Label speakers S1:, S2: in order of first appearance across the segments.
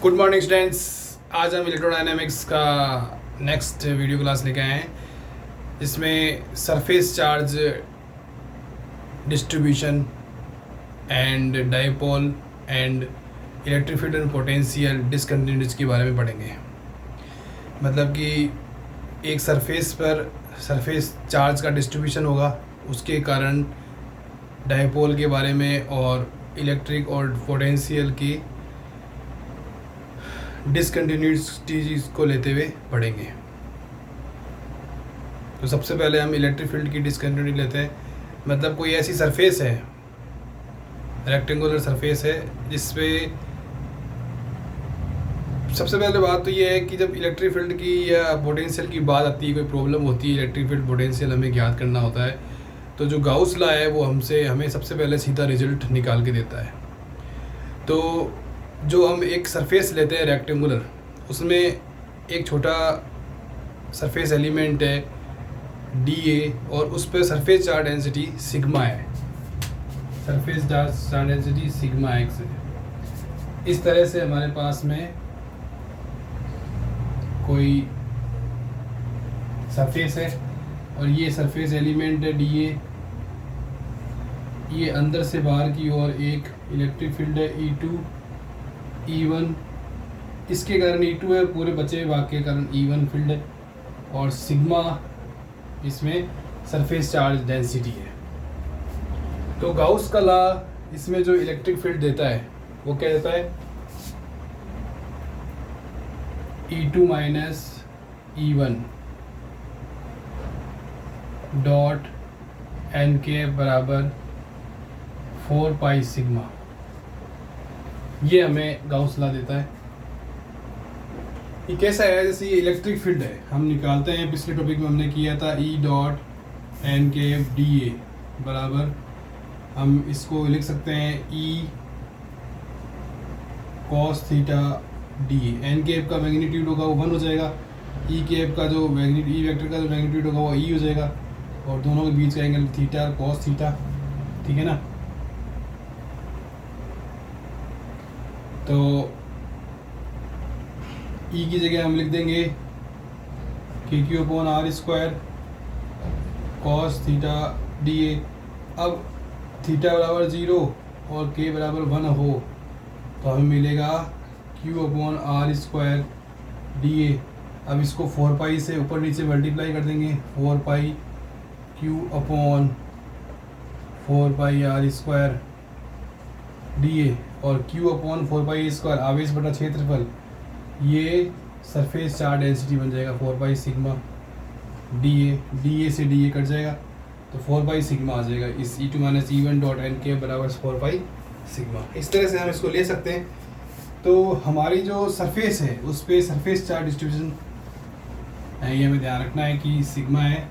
S1: Good morning students. आज हम electrodynamics का नेक्स्ट वीडियो क्लास लेके आए हैं, जिसमें surface charge distribution and dipole and electric field and potential discontinuities के बारे में पढ़ेंगे। मतलब कि एक सरफेस पर सरफेस चार्ज का डिस्ट्रीब्यूशन होगा, उसके कारण डाइपोल के बारे में और इलेक्ट्रिक और पोटेंशियल की डिसकंटिन्यूटीज को लेते हुए पढ़ेंगे। तो सबसे पहले हम इलेक्ट्रिक फील्ड की डिसकंटिन्यूटी लेते हैं। मतलब कोई ऐसी सरफेस है, रेक्टेंगुलर सरफेस है, जिसपे सबसे पहले बात तो ये है कि जब इलेक्ट्रिक फील्ड की या पोटेंशियल की बात आती है, कोई प्रॉब्लम होती है, इलेक्ट्रिक फील्ड पोटेंशियल हमें ज्ञात करना होता है, तो जो गाउस लॉ है वो हमें सबसे पहले सीधा रिजल्ट निकाल के देता है। तो जो हम एक सरफेस लेते हैं रेक्टेंगुलर, उसमें एक छोटा सरफेस एलिमेंट है dA और उस पर सरफेस चार्ज डेंसिटी सिग्मा है। Surface charge density sigma x है। इस तरह से हमारे पास में कोई सरफेस है और ये सरफेस एलिमेंट है dA। ये अंदर से बाहर की ओर एक इलेक्ट्रिक फील्ड है E2 E1, इसके कारण E2 है, पूरे बचे भाग के कारण E1 फील्ड है, और सिग्मा इसमें सरफेस चार्ज डेंसिटी है। तो गाउस का लॉ इसमें जो इलेक्ट्रिक फील्ड देता है वो क्या देता है, E2 minus E1 dot N के बराबर 4 पाई सिग्मा। ये हमें गाउस लॉ देता है। ये कैसा है, जैसे ये इलेक्ट्रिक फील्ड है, हम निकालते हैं, पिछले टॉपिक में हमने किया था E डॉट एन के dA बराबर, हम इसको लिख सकते हैं E cos theta dA। N cap का मैग्नीट्यूड होगा वो 1 हो जाएगा, E कैप का जो ई वेक्टर का जो मैग्नीट्यूड होगा वो E हो जाएगा, और दोनों के बीच का एंगल थीटा cos थीटा, ठीक है ना। तो E की जगह हम लिख देंगे KQ/r² cos थीटा dA। अब थीटा बराबर 0 और K बराबर 1 हो तो हमें मिलेगा Q/r² dA। अब इसको 4 पाई से ऊपर नीचे मल्टीप्लाई कर देंगे, 4 पाई Q/4 पाई r² dA, और Q/4 पाई स्क्वायर आवेश बटा क्षेत्रफल, ये सरफेस चार्ज डेंसिटी बन जाएगा 4 पाई सिग्मा dA से dA कट जाएगा तो 4 पाई सिग्मा आ जाएगा। इस E2 minus E1 dot N के बराबर 4 पाई सिग्मा। इस तरह से हम इसको ले सकते हैं। तो हमारी जो सरफेस है उस पर सरफेस चार्ज डिस्ट्रीब्यूशन है, ये हमें ध्यान रखना है कि सिग्मा है।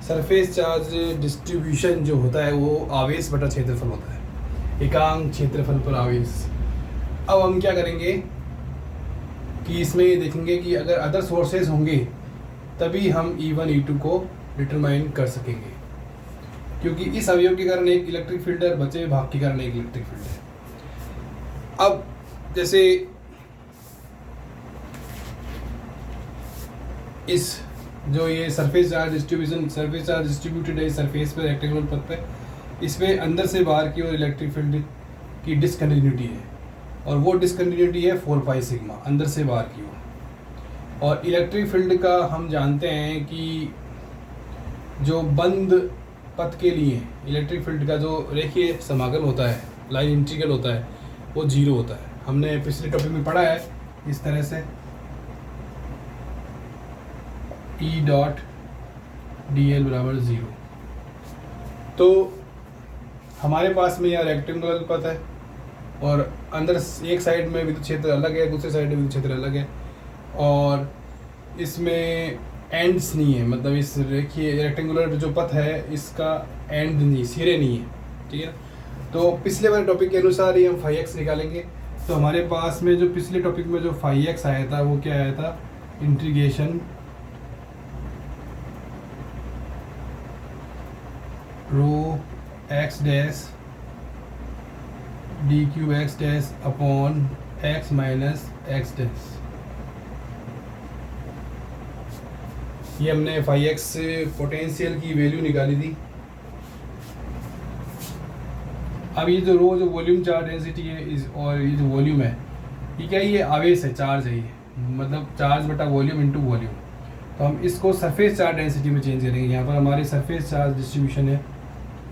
S1: सरफेस चार्ज डिस्ट्रीब्यूशन जो होता है वो आवेश बटा क्षेत्रफल होता है, एकांक क्षेत्रफल पर आवेश। अब हम क्या करेंगे कि इसमें ये देखेंगे कि अगर अदर सोर्सेज होंगे तभी हम E1 E2 को डिटरमाइन कर सकेंगे, क्योंकि इस अवयव के कारण एक इलेक्ट्रिक फील्ड है, बचे भाग के कारण एक इलेक्ट्रिक फील्ड है। अब जैसे इस जो ये सरफेस चार्ज डिस्ट्रीब्यूटेड है सरफेस पे, रेक्टेंगुलर पथ पे, इसमें अंदर से बाहर की ओर इलेक्ट्रिक फील्ड की डिसकंटिन्यूटी है, और वो डिसकंटिन्यूटी है 4 पाई सिग्मा अंदर से बाहर की ओर। और इलेक्ट्रिक फील्ड का हम जानते हैं कि जो बंद पथ के लिए इलेक्ट्रिक फील्ड का जो रेखीय समाकल होता है, लाइन इंटीग्रल होता है, वो 0 होता है। हमने पिछले टॉपिक में पढ़ा है इस तरह से, E डॉट dl बराबर 0। तो हमारे पास में यह रेक्टेंगुलर पथ है और अंदर एक साइड में विद्युत क्षेत्र अलग है, दूसरे साइड में विद्युत क्षेत्र अलग है, और इसमें एंड्स नहीं है। मतलब इस रेखीय रेक्टेंगुलर जो पथ है इसका एंड नहीं, सिरे नहीं है, ठीक है। तो पिछले वाले टॉपिक के अनुसार ही हम φx निकालेंगे। तो हमारे पास में जो पिछले टॉपिक में जो φx आया था वो क्या आया था, इंटीग्रेशन रो x dash d cube x dash upon x minus x dash. ये हमने फाई एक्स पोटेंशियल की वैल्यू निकाली थी। अब ये जो रो जो वॉल्यूम चार्ज डेंसिटी है और ये जो वॉल्यूम है ये क्या है, ये आवेश है, चार्ज है, ये मतलब चार्ज बटा वॉल्यूम इनटू वॉल्यूम। तो हम इसको सरफेस चार्ज डेंसिटी में चेंज करेंगे। यहाँ पर हमारी सरफेस चार्ज डिस्ट्रीब्यूशन है,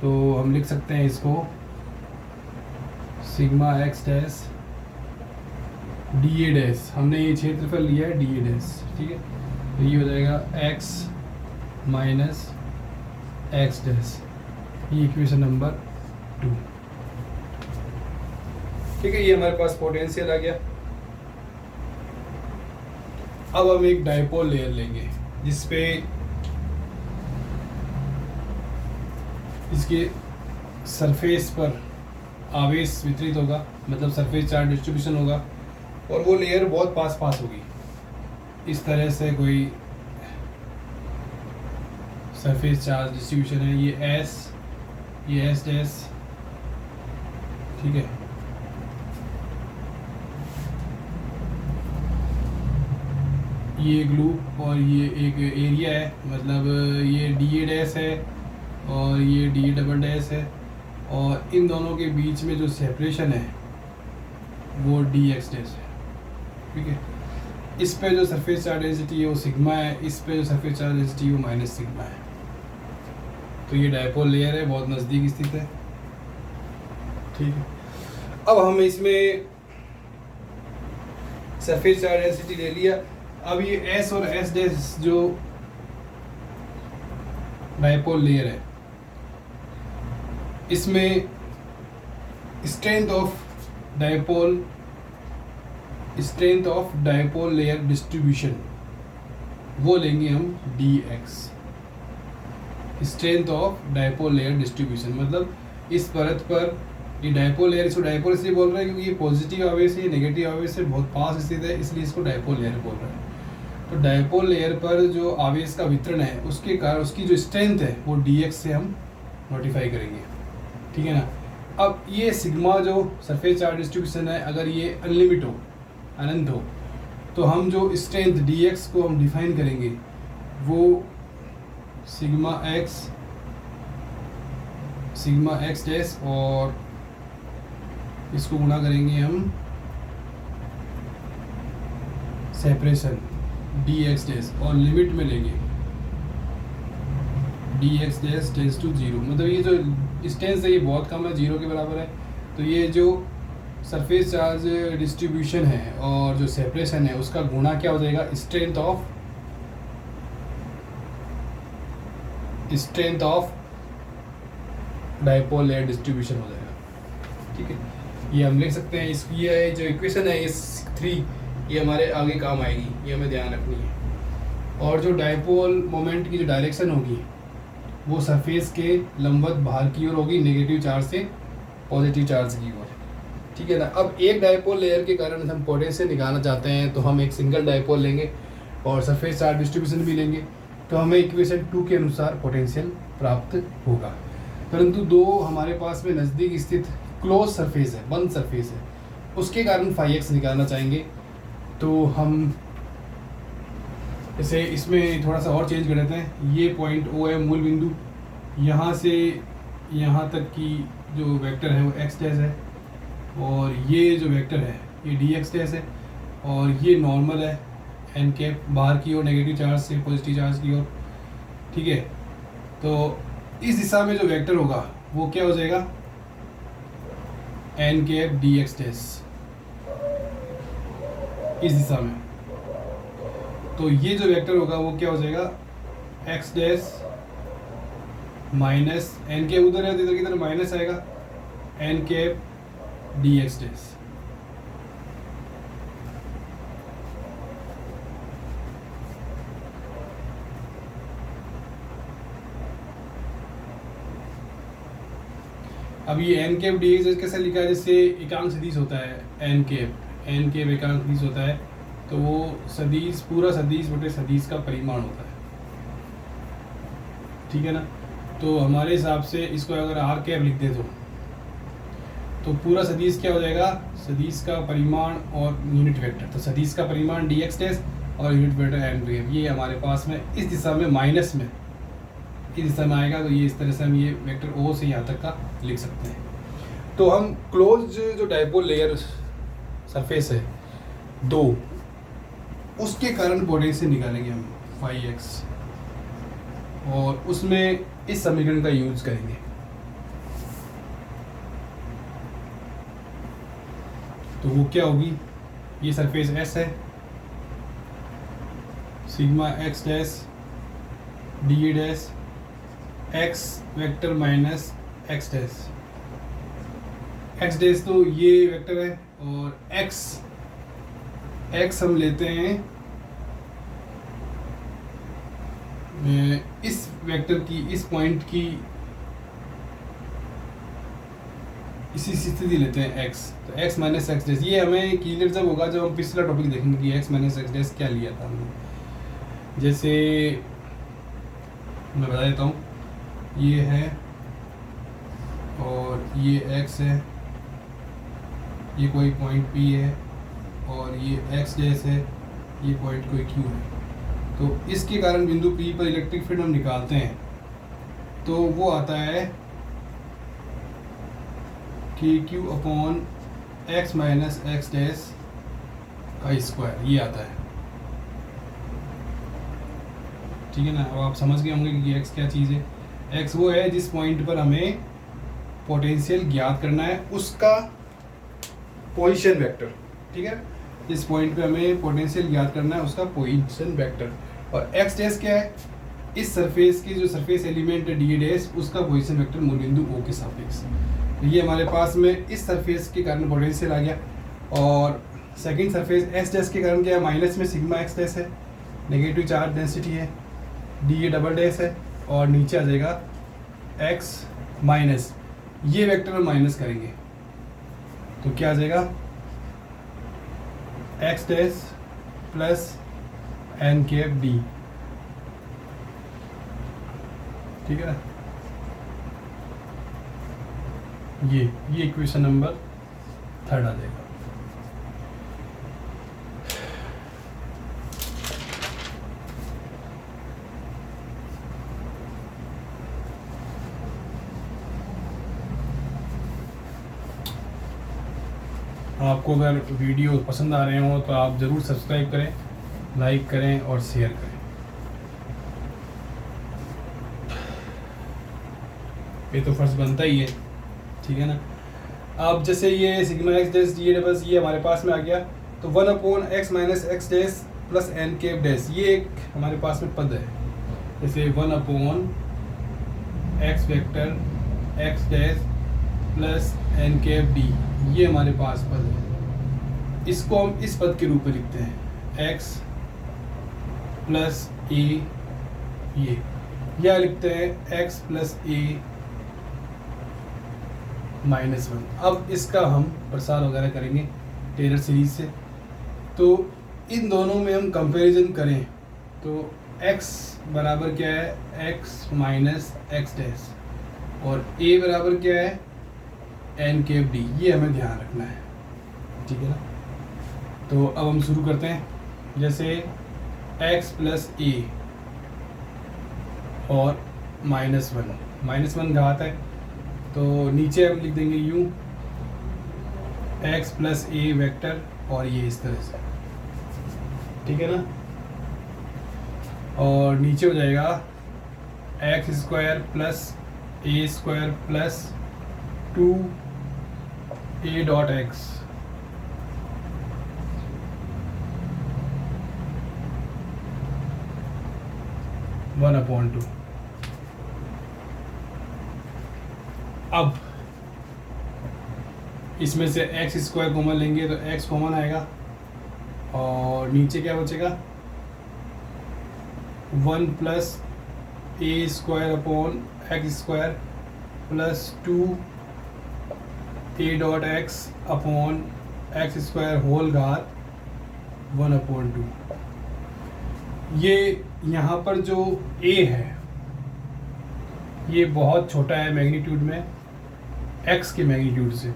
S1: तो हम लिख सकते हैं इसको sigma x dash D a dash. हमने ये क्षेत्रफल लिया है डी ए डैश, ठीक है। तो ये हो जाएगा एक्स माइनस एक्स डैश, ये इक्वेशन नंबर 2, ठीक है। ये हमारे पास पोटेंशियल आ गया। अब हम एक डायपोल लेयर लेंगे जिसपे इसके सरफेस पर आवेश वितरित होगा, मतलब सरफेस चार्ज डिस्ट्रीब्यूशन होगा, और वो लेयर बहुत पास पास होगी। इस तरह से कोई सरफेस चार्ज डिस्ट्रीब्यूशन है, ये एस डैश, ठीक है। ये एक लूप और ये एक एरिया है, मतलब ये डी ए डैश है और ये डी ए डबल डैश है, और इन दोनों के बीच में जो सेपरेशन है वो डी एक्स डैश है, ठीक है। इस पे जो सरफेस चार्ज डेंसिटी है वो सिग्मा है, इस पे जो सरफेस चार्ज डेंसिटी है वो माइनस सिग्मा है। तो ये डायपोल लेयर है, बहुत नज़दीक स्थित है, ठीक है। अब हम इसमें सरफेस चार्ज डेंसिटी ले लिया। अब ये एस और एस डैश जो डायपोल लेयर है, इसमें strength of dipole layer distribution वो लेंगे हम dx। Strength of dipole layer distribution मतलब इस परत पर ये डायपोल लेयर, इसको डायपोल इसलिए बोल रहे हैं क्योंकि ये पॉजिटिव आवेश है, नेगेटिव आवेश से बहुत पास स्थित है, इसलिए इसको डायपोल लेयर बोल रहे हैं। तो डायपोल लेयर पर जो आवेश का वितरण है उसके कारण उसकी जो स्ट्रेंथ है वो dx से हम नोटिफाई करेंगे, ठीक है ना। अब ये सिग्मा जो सरफेस चार्ज डिस्ट्रीब्यूशन है, अगर ये अनलिमिट हो, अनंत हो, तो हम जो स्ट्रेंथ dx को हम डिफाइन करेंगे वो सिग्मा एक्स डैश और इसको गुणा करेंगे हम सेपरेशन dx डैश और लिमिट में लेंगे dx डैश टेंस टू 0, मतलब ये जो डिस्टेंस है ये बहुत कम है, 0 के बराबर है। तो ये जो सरफेस चार्ज डिस्ट्रीब्यूशन है और जो सेपरेशन है उसका गुणा क्या हो जाएगा, strength of dipole layer distribution हो जाएगा, ठीक है। ये हम लिख सकते हैं। ये जो इक्वेशन है इस 3 ये हमारे आगे काम आएगी, ये हमें ध्यान रखनी है। और जो डायपोल मोमेंट की जो डायरेक्शन होगी वो सरफेस के लंबवत बाहर की ओर होगी, नेगेटिव चार्ज से पॉजिटिव चार्ज की ओर, ठीक है ना। अब एक डायपोल लेयर के कारण हम पोटेंशियल निकालना चाहते हैं तो हम एक सिंगल डायपोल लेंगे और सरफेस चार्ज डिस्ट्रीब्यूशन भी लेंगे, तो हमें इक्वेशन 2 के अनुसार पोटेंशियल प्राप्त होगा। परंतु दो हमारे पास में नज़दीक स्थित क्लोज सरफेस है, बंद सरफेस है, उसके कारण फाई एक्स निकालना चाहेंगे। तो हम इसे इसमें थोड़ा सा और चेंज कर देते हैं। ये पॉइंट ओ है मूल बिंदु, यहाँ से यहाँ तक की जो वेक्टर है वो एक्स डैश है, और ये जो वेक्टर है ये डी एक्स डैश है, और ये नॉर्मल है एन कैप बाहर की ओर नेगेटिव चार्ज से पॉजिटिव चार्ज की ओर, ठीक है। तो इस दिशा में जो वेक्टर होगा वो क्या हो जाएगा, n cap d x dash, इस दिशा में। तो ये जो वेक्टर होगा वो क्या हो जाएगा, x dash minus n cap उधर है तो इधर की तरफ माइनस आएगा, n cap d x dash. अब ये n cap d x dash कैसे लिखा है, जैसे एकांक सदिश होता है एन कैप एकांक सदिश होता है, तो वो सदिश पूरा सदिश बटे सदिश का परिमाण होता है, ठीक है ना। तो हमारे हिसाब से इसको अगर आर कैप लिख दे तो पूरा सदिश क्या हो जाएगा, सदिश का परिमाण और यूनिट वेक्टर। तो सदिश का परिमाण dx डैश और यूनिट वेक्टर n रेव, ये हमारे पास में इस दिशा में माइनस में इस दिशा में आएगा। तो ये इस तरह से हम ये वेक्टर O से यहाँ तक का लिख सकते हैं। तो हम क्लोज जो डाइपोल लेयर सरफेस है 2, उसके कारण पोटेंशियल निकालेंगे हम फाई एक्स, और उसमें इस समीकरण का यूज करेंगे। तो वो क्या होगी, ये सरफेस S है, sigma x dash D a dash x vector minus x dash. X dash तो ये वेक्टर है, और एक्स हम लेते हैं इस वेक्टर की, इस पॉइंट की इसी स्थिति लेते हैं x। तो x माइनस एक्स डैश, ये हमें क्लियर जब होगा जब हम पिछला टॉपिक देखेंगे कि x माइनस एक्स डैश क्या लिया था हमने। जैसे मैं बता देता हूँ, ये है और ये x है, ये कोई पॉइंट P है, और ये x डैश है, ये पॉइंट कोई Q है। तो इसके कारण बिंदु P पर इलेक्ट्रिक फील्ड हम निकालते हैं, तो वो आता है कि Q upon x minus x dash का स्क्वायर, ये आता है। ठीक है ना। अब आप समझ गए होंगे कि x क्या चीज़ है। x वो है जिस पॉइंट पर हमें पोटेंशियल ज्ञात करना है, उसका पोजीशन वेक्टर। ठीक है, इस पॉइंट पे हमें पोटेंशियल ज्ञात करना है, उसका पोजीशन वेक्टर। और x डैश क्या है, इस सरफेस की जो सरफेस एलिमेंट है डी डैश, उसका पोजीशन वेक्टर मूल बिंदु O के सापेक्ष। तो ये हमारे पास में इस सरफेस के कारण पोटेंशियल आ गया। और सेकंड सरफेस S डैश के कारण क्या है, माइनस में सिग्मा एक्स डैश है, नेगेटिव चार्ज डेंसिटी है, डी ए डबल डैश है, और नीचे आ जाएगा x माइनस, ये वेक्टर हम माइनस करेंगे तो क्या आ जाएगा, x dash plus n cap d. ठीक है ना। ये इक्वेशन नंबर 3 आ जाएगा। आपको अगर वीडियो पसंद आ रहे हो तो आप ज़रूर सब्सक्राइब करें, लाइक करें और शेयर करें। ये तो फर्ज बनता ही है। ठीक है ना। अब जैसे ये sigma x dash d double, ये हमारे पास में आ गया, तो 1 upon x minus x dash plus n cap dash, ये एक हमारे पास में पद है। जैसे 1 upon x vector x dash plus n cap d, ये हमारे पास पद है। इसको हम इस पद के रूप में लिखते हैं, एक्स प्लस ए, ये या लिखते हैं एक्स प्लस ए -1। अब इसका हम प्रसार वगैरह करेंगे टेलर सीरीज से। तो इन दोनों में हम कंपैरिजन करें तो x बराबर क्या है, x माइनस एक्स डैश, और a बराबर क्या है, एन कैप डी। ये हमें ध्यान रखना है। ठीक है ना। तो अब हम शुरू करते हैं। जैसे x प्लस ए और -1 घात है, तो नीचे हम लिख देंगे u x प्लस ए वेक्टर, और ये इस तरह से। ठीक है ना। और नीचे हो जाएगा x square plus a square plus 2a dot x, one upon 2। अब इसमें से एक्स स्क्वायर कॉमन लेंगे तो एक्स कॉमन आएगा, और नीचे क्या बचेगा, 1 plus a square upon x square plus 2a dot x upon x square whole घात 1 अपॉन 2। ये यहाँ पर जो a है ये बहुत छोटा है मैग्नीट्यूड में x के मैग्नीट्यूड से,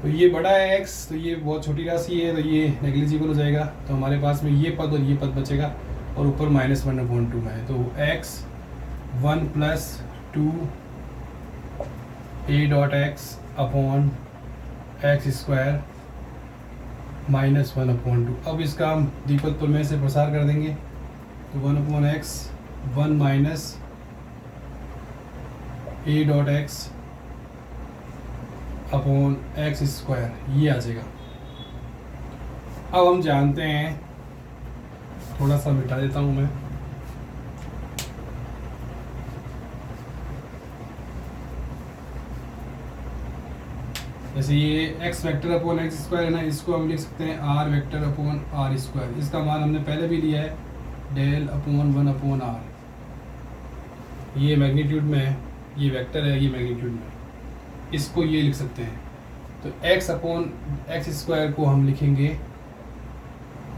S1: तो ये बड़ा है x, तो ये बहुत छोटी राशि है, तो ये नेग्लिजिबल हो जाएगा। तो हमारे पास में ये पद और ये पद बचेगा, और ऊपर -1/2 है। तो x 1 + 2 a dot x upon x² -1/2। अब इसका हम द्विपद प्रमेय से प्रसार कर देंगे। तो 1/x 1 minus a dot x upon x², ये आ जाएगा। अब हम जानते हैं, थोड़ा सा मिटा देता हूँ मैं, जैसे ये x वेक्टर अपॉन x² है ना, इसको हम लिख सकते हैं r वेक्टर अपॉन r²। इसका मान हमने पहले भी लिया है, डेल अपॉन 1/r। ये मैग्नीट्यूड में है, ये वेक्टर है, ये मैग्नीट्यूड में है, इसको ये लिख सकते हैं। तो x अपॉन x² को हम लिखेंगे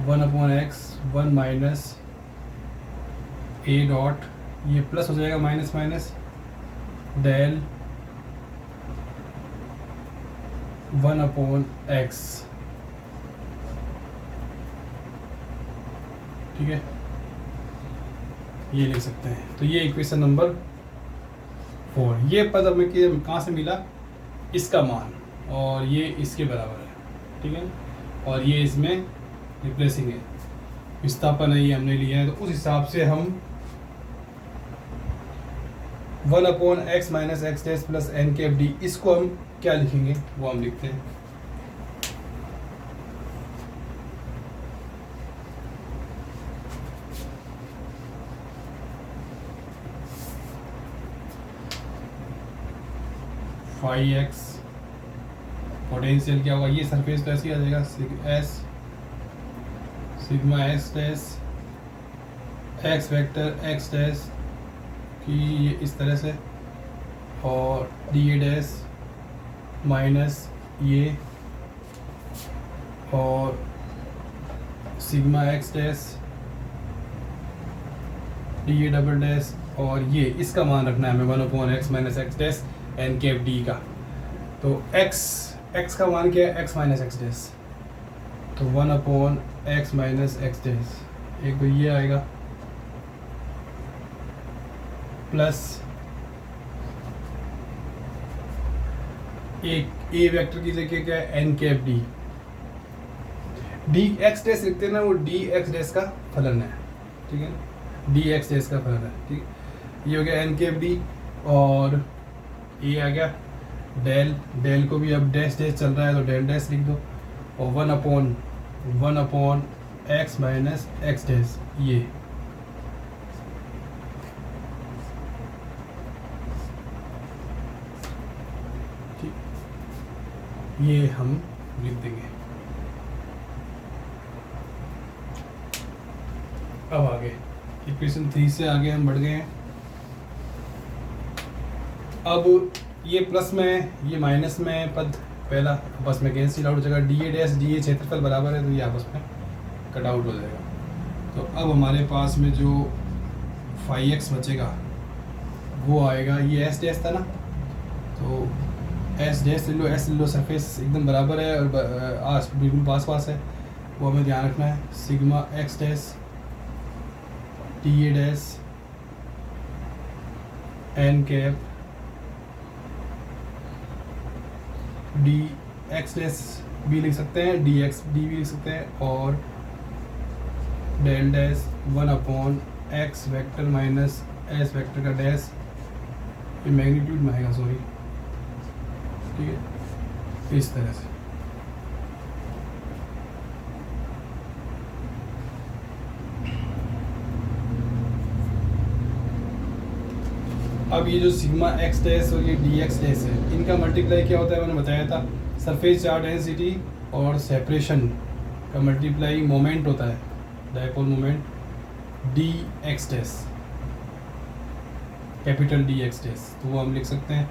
S1: 1/x 1 माइनस a डॉट, ये प्लस हो जाएगा माइनस माइनस, डेल 1/x, ठीक है, ये लिख सकते हैं। तो ये इक्वेशन नंबर 4। ये पद हमें कहाँ से मिला, इसका मान, और ये इसके बराबर है, ठीक है, और ये इसमें रिप्लेसिंग है, विस्थापन है, ये हमने लिया है। तो उस हिसाब से हम 1/x minus x dash plus n⁻d, इसको हम क्या लिखेंगे वो हम लिखते हैं। x पोटेंशियल क्या होगा, ये सरफेस तो ऐसे ही आ जाएगा, sigma x dash x vector x dash की ये इस तरह से, और dA डैश माइनस ये, और sigma x dash dA double dash, और ये इसका मान रखना है हमें 1/x minus x dash n⁻d का। तो x का मान क्या है, x माइनस x डैश, तो 1/x माइनस x डैश, एक तो ये आएगा, प्लस एक a वेक्टर की जगह क्या है, n⁻d, dx डैश लिखते हैं ना, वो dx डैश का फलन है, ठीक है, dx डैश का फलन है, ठीक है। ये हो गया n⁻d, और ये आ गया डेल को भी अब डैश डैश चल रहा है तो डेल डैश लिख दो, और 1/x माइनस x डैश, ये ठीक, ये हम लिख देंगे। अब आगे इक्वेशन 3 से आगे हम बढ़ गए हैं। अब ये प्लस में, ये माइनस में पद पहला आपस में कैंसिल आउट हो जाएगा, dA डैश dA क्षेत्रफल बराबर है, तो ये आपस में कट आउट हो जाएगा। तो अब हमारे पास में जो 5x बचेगा वो आएगा, ये s डैश था ना, तो s डैश ले लो, s ले लो, सरफेस एकदम बराबर है और बिल्कुल पास पास है, वो हमें ध्यान रखना है। Sigma x dash dA dash n⁻, dx dash भी लिख सकते हैं, dx d भी लिख सकते हैं, और del dash 1/x vector minus s vector का डैश, ये मैग्नीट्यूड में आएगा, सॉरी, ठीक है, इस तरह से। अब ये जो सिग्मा x डैश और ये dx डैश है, इनका मल्टीप्लाई क्या होता है, मैंने बताया था, सरफेस चार्ज डेंसिटी और सेपरेशन का मल्टीप्लाई मोमेंट होता है, dipole moment, dx dash, capital dx dash, तो वो हम लिख सकते हैं।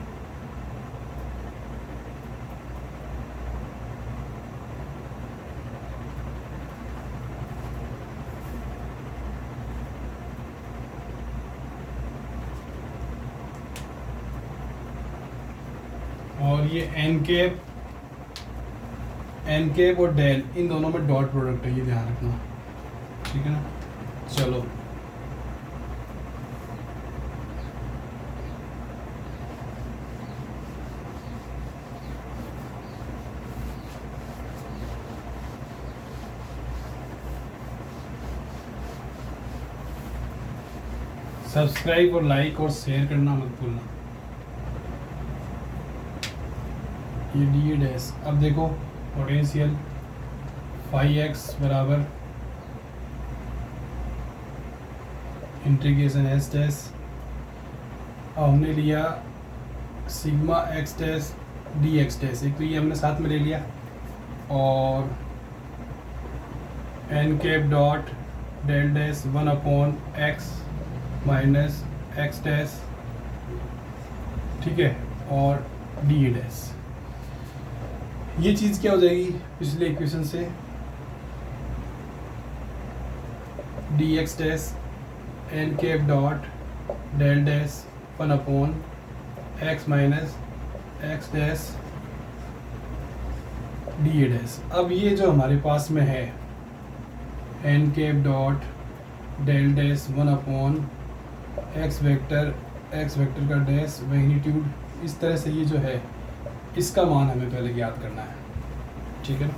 S1: और ये n⁻, एन कैप और डेल इन दोनों में डॉट प्रोडक्ट है, ये ध्यान रखना, ठीक है ना। चलो सब्सक्राइब और लाइक और शेयर करना मत भूलना। ये डी डैश, अब देखो पोटेंशियल फाई एक्स बराबर इंटीग्रेशन एस डैश, अब हमने लिया sigma x dash d x dash, एक तो ये हमने साथ में ले लिया, और n cap dot del dash 1/x minus x dash, ठीक है, और डी डैश। ये चीज़ क्या हो जाएगी पिछले इक्वेशन से, d x dash n cap dot del dash 1/x minus x dash d dash. अब ये जो हमारे पास में है n cap dot del dash 1/x vector का डैश मैग्नीट्यूड, इस तरह से ये जो है इसका मान हमें पहले ज्ञात करना है, ठीक है ना।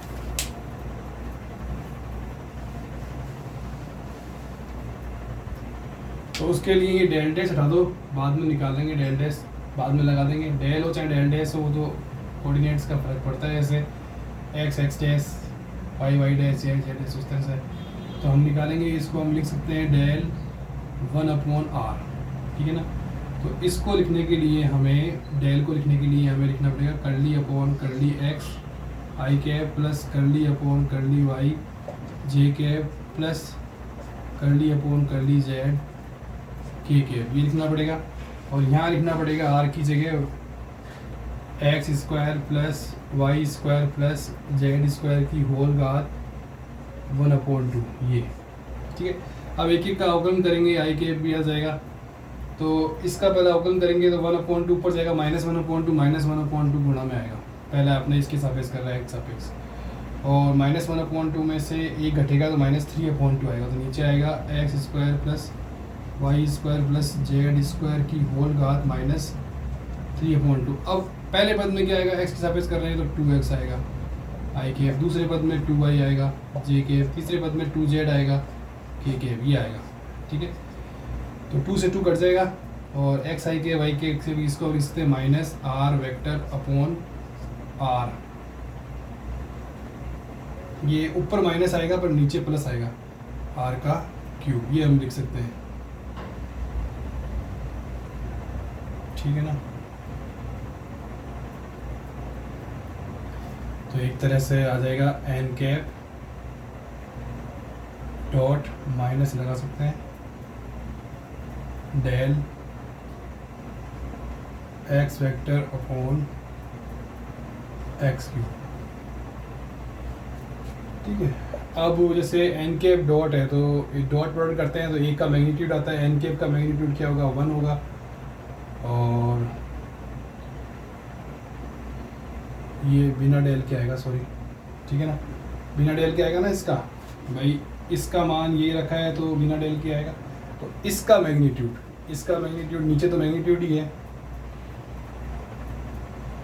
S1: तो उसके लिए ये डेल डैश हटा दो, बाद में निकालेंगे, डेल डैश बाद में लगा देंगे, डेल हो चाहे डेल डैश हो, तो कोऑर्डिनेट्स का फर्क पड़ता है, जैसे x x dash, y dash, z z dash, उस तरह से। तो हम निकालेंगे, इसको हम लिख सकते हैं डेल 1/r, ठीक है ना। तो इसको लिखने के लिए हमें, डेल को लिखने के लिए हमें लिखना पड़ेगा curly upon curly x i cap plus curly upon curly y j cap plus curly upon curly z k cap, ये लिखना पड़ेगा। और यहाँ लिखना पड़ेगा आर की जगह x square plus y square plus z square की होल घात 1/2, ये ठीक है। अब एक एक का अवकलन करेंगे, आई कैप भी आ जाएगा, तो इसका पहले अवकलन करेंगे तो 1/2 ऊपर जाएगा, -1/2 गुणा में आएगा, पहले आपने इसके सापेक्ष कर रहा है, एक्स सापेक्ष, और -1/2 में से एक घटेगा तो -3/2 आएगा, तो नीचे आएगा x square plus y square plus z square की होल घात -3/2। अब पहले पद में क्या आएगा, एक्स के सापेक्ष कर रहे हैं तो 2x आएगा आई कैप, दूसरे पद में 2y आएगा जे कैप, तीसरे पद में 2z आएगा के कैप, ये आएगा, ठीक है। तो 2 से 2 कट जाएगा, और एक्स आई के वाई के से भी इसको लिख सकते हैं -r वेक्टर अपॉन r, ये ऊपर माइनस आएगा पर नीचे प्लस आएगा, r का क्यूब, ये हम लिख सकते हैं, ठीक है ना। तो एक तरह से आ जाएगा एन कैप डॉट माइनस लगा सकते हैं del x vector upon x cube, ठीक है। अब जैसे एन कैप डॉट है तो डॉट प्रोडक्ट करते हैं तो एक का मैग्नीट्यूड आता है, एन कैप का मैग्नीट्यूड क्या होगा, 1 होगा, और ये बिना डेल के आएगा, सॉरी, ठीक है ना, बिना डेल के आएगा ना, इसका भाई इसका मान ये रखा है तो बिना डेल के आएगा। तो इसका मैग्नीट्यूड नीचे तो मैग्नीट्यूड ही है,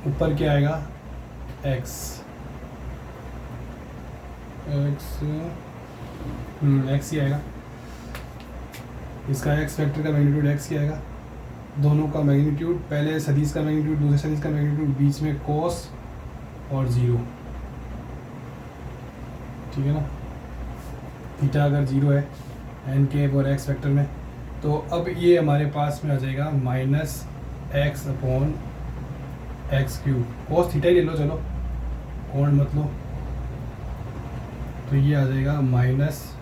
S1: ऊपर क्या आएगा x ही आएगा, इसका x वेक्टर का मैग्नीट्यूड x ही आएगा, दोनों का मैग्नीट्यूड, पहले सदिश का मैग्नीट्यूड दूसरे सदिश का मैग्नीट्यूड, बीच में cos और 0, ठीक है ना। थीटा अगर 0 है एन कैप और एक्स वेक्टर में, तो अब ये हमारे पास में आ जाएगा -x/x³, cos थीटा ही ले लो, चलो कोण मत लो, तो ये आ जाएगा minus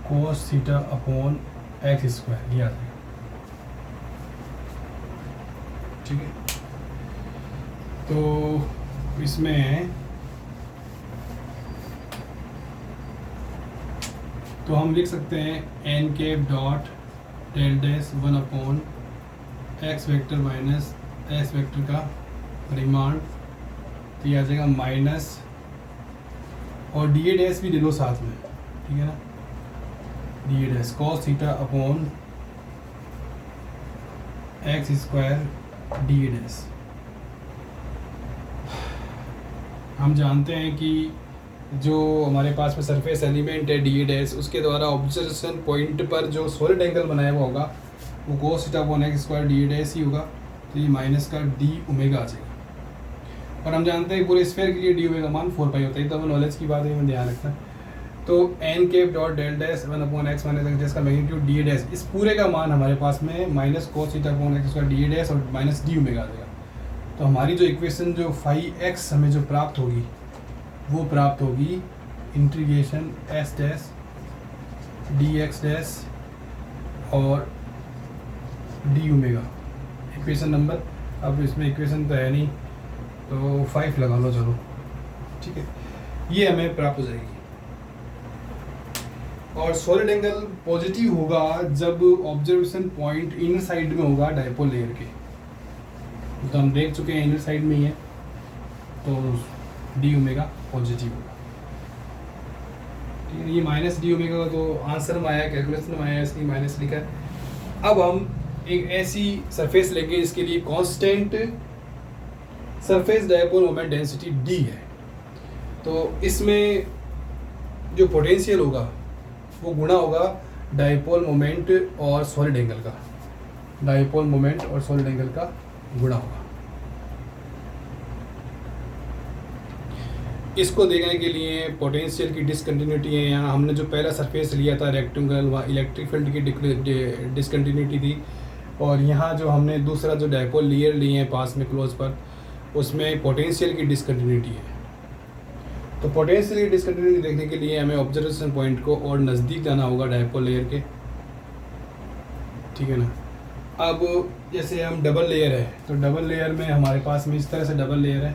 S1: cos theta upon x², ये आ जाएगा, ठीक है। तो इसमें तो हम लिख सकते हैं n cap dot del dash 1/x vector minus s vector का परिमाण, तो ये आ जाएगा माइनस, और डी ए डैश भी ले लो साथ में, ठीक है ना, D a dash cos theta upon x square d a dash. हम जानते हैं कि जो हमारे पास में सरफेस एलिमेंट है डी ए डैश, उसके द्वारा ऑब्जर्वेशन पॉइंट पर जो सॉलिड एंगल बनाया हुआ होगा वो cos theta upon x square d a dash ही होगा, तो ये माइनस का डी ओमेगा आ जाएगा। और हम जानते हैं पूरे स्फीयर के लिए डी ओमेगा मान 4 पाई होता है, तो हमें नॉलेज की बात है, हमें ध्यान रखना। तो n cap dot del dash 1 upon x minus x dash का मैग्नीट्यूड डी ए डैश, इस पूरे का मान हमारे पास में minus cos theta upon x square d a dash और माइनस डी ओमेगा आ जाएगा। तो हमारी जो इक्वेशन जो फाई एक्स हमें जो प्राप्त होगी वो प्राप्त होगी integration s dash d x dash और डी ओमेगा, इक्वेशन नंबर, अब इसमें इक्वेशन तो है नहीं तो 5 लगा लो, चलो ठीक है, ये हमें प्राप्त हो जाएगी। और सॉलिड एंगल पॉजिटिव होगा जब ऑब्जर्वेशन पॉइंट इनर साइड में होगा डायपोल लेयर के, तो हम देख चुके हैं इनर साइड में ही है, तो डी ओमेगा पॉजिटिव होगा, ठीक है। ये माइनस डी ओमेगा का तो आंसर में आया, कैलकुलेशन में आया, इसलिए माइनस लिखा है। अब हम एक ऐसी सरफेस लेंगे जिसके लिए constant surface dipole moment density D है, तो इसमें जो पोटेंशियल होगा वो गुणा होगा डायपोल मोमेंट और सॉलिड एंगल का, डायपोल मोमेंट और सॉलिड एंगल का गुणा होगा। इसको देखने के लिए पोटेंशियल की डिसकंटिन्यूटी है, यहाँ हमने जो पहला सरफेस लिया था रेक्टेंगल, वहाँ इलेक्ट्रिक फील्ड की डिसकंटिन्यूटी थी, और यहाँ जो हमने दूसरा जो डायपोल लेयर लिए हैं पास में क्लोज पर, उसमें पोटेंशियल की डिसकंटिन्यूटी है। तो पोटेंशियल की डिसकंटिन्यूटी देखने के लिए हमें ऑब्जर्वेशन पॉइंट को और नज़दीक जाना होगा डायपोल लेयर के, ठीक है ना। अब जैसे हम डबल लेयर है, तो डबल लेयर में हमारे पास में इस तरह से डबल लेयर है,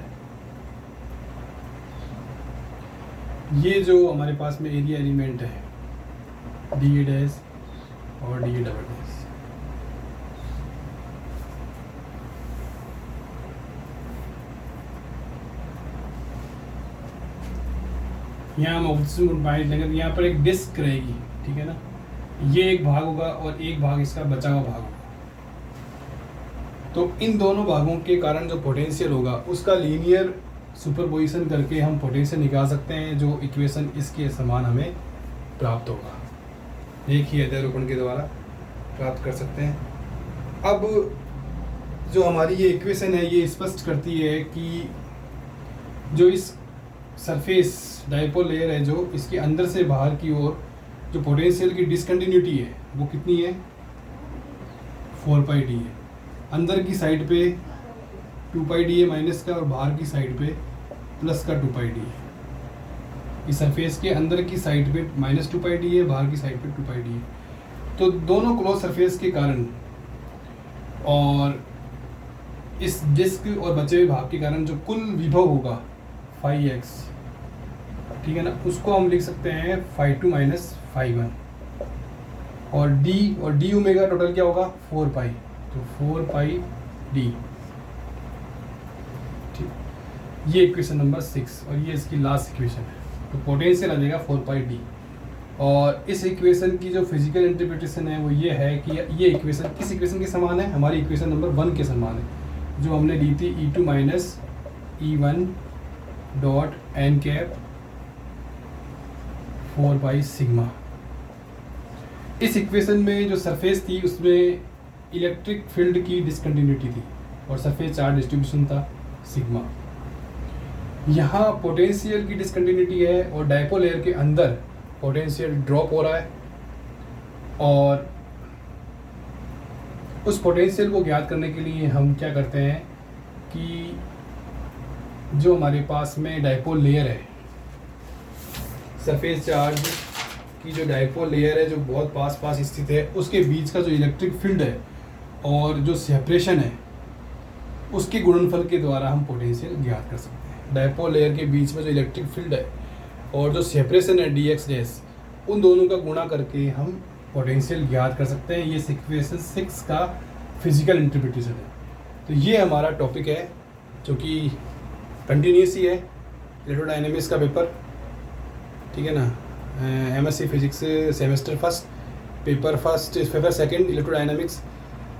S1: ये जो हमारे पास में एरिया एलिमेंट है डी ए डैश और डी ए डबल डैश, यहाँ हम ऑब्जर्वेशन पॉइंट लेंगे, यहाँ पर एक डिस्क रहेगी, ठीक है ना, ये एक भाग होगा और एक भाग इसका बचा हुआ भाग होगा। तो इन दोनों भागों के कारण जो पोटेंशियल होगा उसका लीनियर सुपरपोजिशन करके हम पोटेंशियल निकाल सकते हैं, जो इक्वेशन इसके समान हमें प्राप्त होगा, एक ही अध्यारोपण के द्वारा प्राप्त कर सकते हैं। अब जो हमारी ये इक्वेशन है ये स्पष्ट करती है कि जो इस सरफेस डायपोल लेयर है, जो इसके अंदर से बाहर की ओर जो पोटेंशियल की डिसकंटिन्यूटी है वो कितनी है, 4 पाई डी है। अंदर की साइड पे 2 पाई डी है माइनस का, और बाहर की साइड पे प्लस का 2 पाई डी है। इस सरफेस के अंदर की साइड पे माइनस 2 पाई डी है, बाहर की साइड पे 2 पाई डी है। तो दोनों क्लोज सरफेस के कारण और इस डिस्क और बचे हुए भाग के कारण जो कुल विभव होगा फाई एक्स, ठीक है ना, उसको हम लिख सकते हैं फाई 2 माइनस फाई 1, और डी ओमेगा टोटल क्या होगा 4 पाई, तो 4 पाई डी, ठीक। ये इक्वेशन नंबर 6 और ये इसकी लास्ट इक्वेशन है। तो पोटेंशियल आ जाएगा 4 पाई डी, और इस इक्वेशन की जो फिजिकल इंटरप्रिटेशन है वो ये है कि ये इक्वेशन किस इक्वेशन के समान है, हमारी इक्वेशन नंबर 1 के समान है, जो हमने ली थी E2 minus E1 dot n cap 4 by sigma. इस इक्वेशन में जो सरफेस थी उसमें इलेक्ट्रिक फील्ड की डिसकंटिन्यूटी थी और सरफेस चार्ज डिस्ट्रीब्यूशन था सिग्मा। यहाँ पोटेंशियल की डिसकंटिन्यूटी है और डायपोल लेयर के अंदर पोटेंशियल ड्रॉप हो रहा है, और उस पोटेंशियल को ज्ञात करने के लिए हम क्या करते हैं कि जो हमारे पास में डायपोल लेयर है, सरफेस चार्ज की जो डायपोल लेयर है जो बहुत पास पास स्थित है, उसके बीच का जो इलेक्ट्रिक फील्ड है और जो सेपरेशन है उसके गुणनफल के द्वारा हम पोटेंशियल ज्ञात कर सकते हैं। डायपोल लेयर के बीच में जो इलेक्ट्रिक फील्ड है और जो सेपरेशन है डी एक्स डैश, उन दोनों का गुणा करके हम पोटेंशियल ज्ञात कर सकते हैं। ये इक्वेशन 6 का फिजिकल इंटरप्रिटेशन है। तो ये हमारा टॉपिक है जो कि कंटिन्यूस ही है, इलेक्ट्रोडायनेमिक्स का पेपर, ठीक है ना। MSc physics semester first, paper second electrodynamics.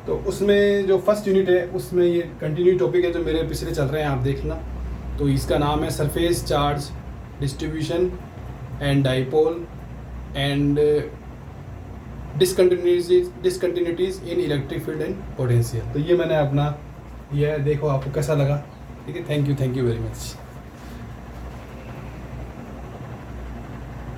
S1: तो उसमें जो फर्स्ट यूनिट है उसमें ये कंटिन्यू टॉपिक है जो मेरे पिछले चल रहे हैं, आप देखना। तो इसका नाम है surface charge distribution and dipole and discontinuities in electric field and potential. तो ये मैंने अपना, ये देखो आपको कैसा लगा, ठीक है। Thank you very much.